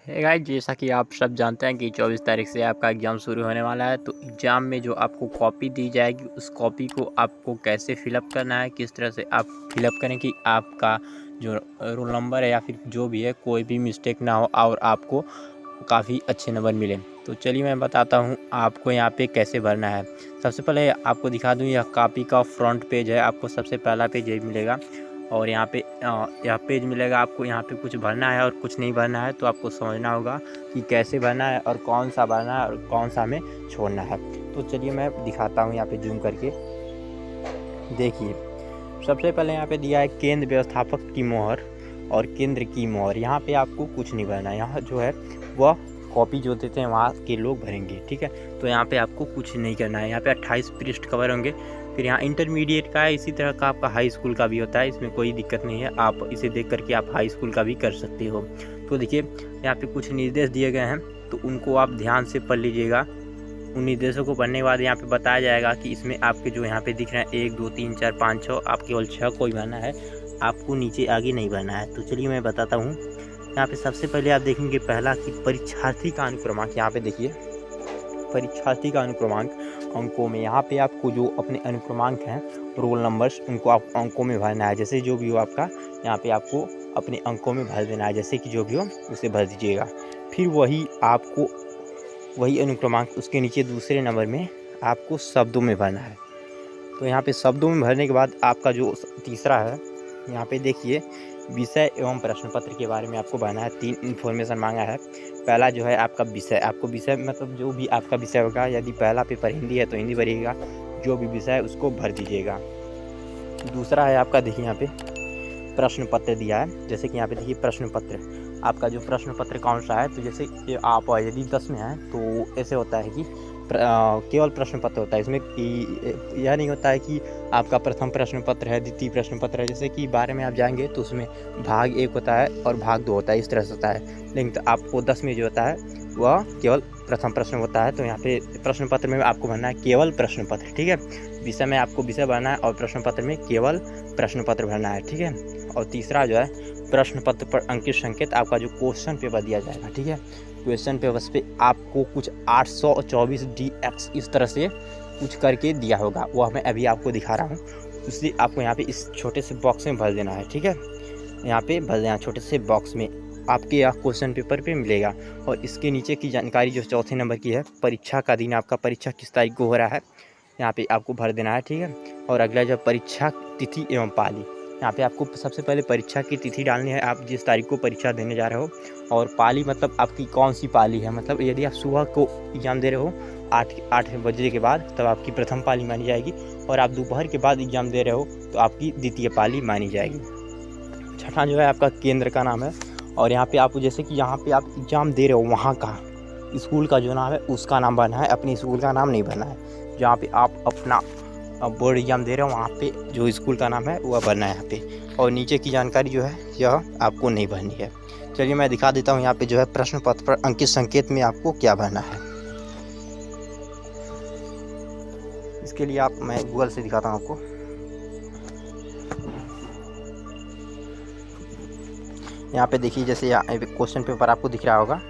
Guys, जैसा कि आप सब जानते हैं कि 24 तारीख से आपका एग्ज़ाम शुरू होने वाला है। तो एग्ज़ाम में जो आपको कॉपी दी जाएगी, उस कॉपी को आपको कैसे फ़िलअप करना है, किस तरह से आप फ़िलअप करें कि आपका जो रोल नंबर है या फिर जो भी है कोई भी मिस्टेक ना हो और आपको काफ़ी अच्छे नंबर मिले। तो चलिए मैं बताता हूँ आपको यहाँ पे कैसे भरना है। सबसे पहले आपको दिखा दूँ, यह कॉपी का फ्रंट पेज है। आपको सबसे पहला पेज यही मिलेगा और यहाँ पे यह पेज मिलेगा। आपको यहाँ पे कुछ भरना है और कुछ नहीं भरना है, तो आपको समझना होगा कि कैसे भरना है और कौन सा भरना है और कौन सा हमें छोड़ना है। तो चलिए मैं दिखाता हूँ यहाँ पे जूम करके। देखिए, सबसे पहले यहाँ पे दिया है केंद्र व्यवस्थापक की मोहर और केंद्र की मोहर। यहाँ पे आपको कुछ नहीं भरना है। यहाँ जो है वह कॉपी जो देते हैं वहाँ के लोग भरेंगे, ठीक है। तो यहाँ पे आपको कुछ नहीं करना है। यहाँ पे 28 पृष्ठ कवर होंगे। फिर यहाँ इंटरमीडिएट का है, इसी तरह का आपका हाई स्कूल का भी होता है। इसमें कोई दिक्कत नहीं है, आप इसे देख करके आप हाई स्कूल का भी कर सकते हो। तो देखिए, यहाँ पे कुछ निर्देश दिए गए हैं, तो उनको आप ध्यान से पढ़ लीजिएगा। उन निर्देशों को पढ़ने के बाद यहाँ पे बताया जाएगा कि इसमें आपके जो यहाँ पे दिख रहे हैं 1 2 3 4 5 6, आप केवल 6 को ही भरना है, आपको नीचे आगे नहीं भरना है। तो चलिए मैं बताता हूँ। यहाँ पे सबसे पहले आप देखेंगे पहला कि परीक्षार्थी का अनुक्रमांक। यहाँ पे देखिए, परीक्षार्थी का अनुक्रमांक अंकों में। यहाँ पे आपको जो अपने अनुक्रमांक हैं, रोल नंबर्स, उनको आप अंकों में भरना है। जैसे जो भी हो आपका, यहाँ पे आपको अपने अंकों में भर देना है। जैसे कि जो भी हो उसे भर दीजिएगा। फिर वही आपको वही अनुक्रमांक उसके नीचे दूसरे नंबर में आपको शब्दों में भरना है। तो यहाँ पे शब्दों में भरने के बाद आपका जो तीसरा है, यहाँ पे देखिए विषय एवं प्रश्न पत्र के बारे में आपको भरना है। 3 इन्फॉर्मेशन मांगा है। पहला जो है आपका विषय, आपको विषय मतलब जो भी आपका विषय होगा, यदि पहला पेपर हिंदी है तो हिंदी भरिएगा, जो भी विषय है उसको भर दीजिएगा। दूसरा है आपका, देखिए यहाँ पे प्रश्न पत्र दिया है। जैसे कि यहाँ पे देखिए प्रश्न पत्र, आपका जो प्रश्न पत्र कौन सा है। तो जैसे कि आप यदि 10 में हैं तो ऐसे होता है कि केवल प्रश्न पत्र होता है। इसमें कि यह नहीं होता है कि आपका प्रथम प्रश्न पत्र है, द्वितीय प्रश्न पत्र है। जैसे कि 12 में आप जाएंगे तो उसमें भाग 1 होता है और भाग 2 होता है, इस तरह से होता है। लेकिन तो आपको 10 में जो होता है वह केवल प्रथम प्रश्न होता है। तो यहाँ पे प्रश्न पत्र में आपको भरना है केवल प्रश्न पत्र, ठीक है। विषय में आपको विषय भरना है और प्रश्न पत्र में केवल प्रश्न पत्र भरना है, ठीक है। और तीसरा जो है प्रश्न पत्र पर अंकित संकेत, आपका जो क्वेश्चन पेपर दिया जाएगा, ठीक है। क्वेश्चन पेपर पे आपको कुछ 824 DX इस तरह से कुछ करके दिया होगा, वो मैं अभी आपको दिखा रहा हूँ। उससे आपको यहाँ पे इस छोटे से बॉक्स में भर देना है, ठीक है। यहाँ पे भर देना छोटे से बॉक्स में, आपके यहाँ क्वेश्चन पेपर पे मिलेगा। और इसके नीचे की जानकारी जो चौथे नंबर की है, परीक्षा का दिन, आपका परीक्षा किस तारीख को हो रहा है, यहाँ पे आपको भर देना है, ठीक है। और अगला जो परीक्षा तिथि एवं पाली, यहाँ पे आपको सबसे पहले परीक्षा की तिथि डालनी है, आप जिस तारीख को परीक्षा देने जा रहे हो। और पाली मतलब आपकी कौन सी पाली है, मतलब यदि आप सुबह को एग्ज़ाम दे रहे हो 8 बजे के बाद, तब आपकी प्रथम पाली मानी जाएगी। और आप दोपहर के बाद एग्ज़ाम दे रहे हो तो आपकी द्वितीय पाली मानी जाएगी। छठा जो है आपका केंद्र का नाम है। और यहाँ पे आप जैसे कि यहाँ पे आप एग्ज़ाम दे रहे हो वहाँ का स्कूल का जो नाम है उसका नाम भरना है, अपने स्कूल का नाम नहीं भरना है। जहाँ पे आप अपना बोर्ड एग्ज़ाम दे रहे हो वहाँ पे जो स्कूल का नाम है वह भरना है यहाँ पे। और नीचे की जानकारी जो है यह आपको नहीं भरनी है। चलिए मैं दिखा देता हूँ यहाँ पे जो है प्रश्न पत्र पर अंकित संकेत में आपको क्या भरना है। इसके लिए मैं गूगल से दिखाता हूँ आपको। यहाँ पे देखिए, जैसे यहाँ क्वेश्चन पेपर आपको दिख रहा होगा,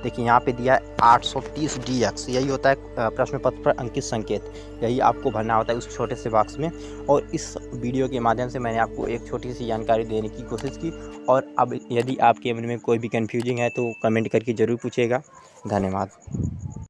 देखिए यहाँ पे दिया है 830 DX, यही होता है प्रश्न पत्र पर अंकित संकेत। यही आपको भरना होता है उस छोटे से बॉक्स में। और इस वीडियो के माध्यम से मैंने आपको एक छोटी सी जानकारी देने की कोशिश की। और अब यदि आपके मन में कोई भी कन्फ्यूजिंग है तो कमेंट करके ज़रूर पूछिएगा। धन्यवाद।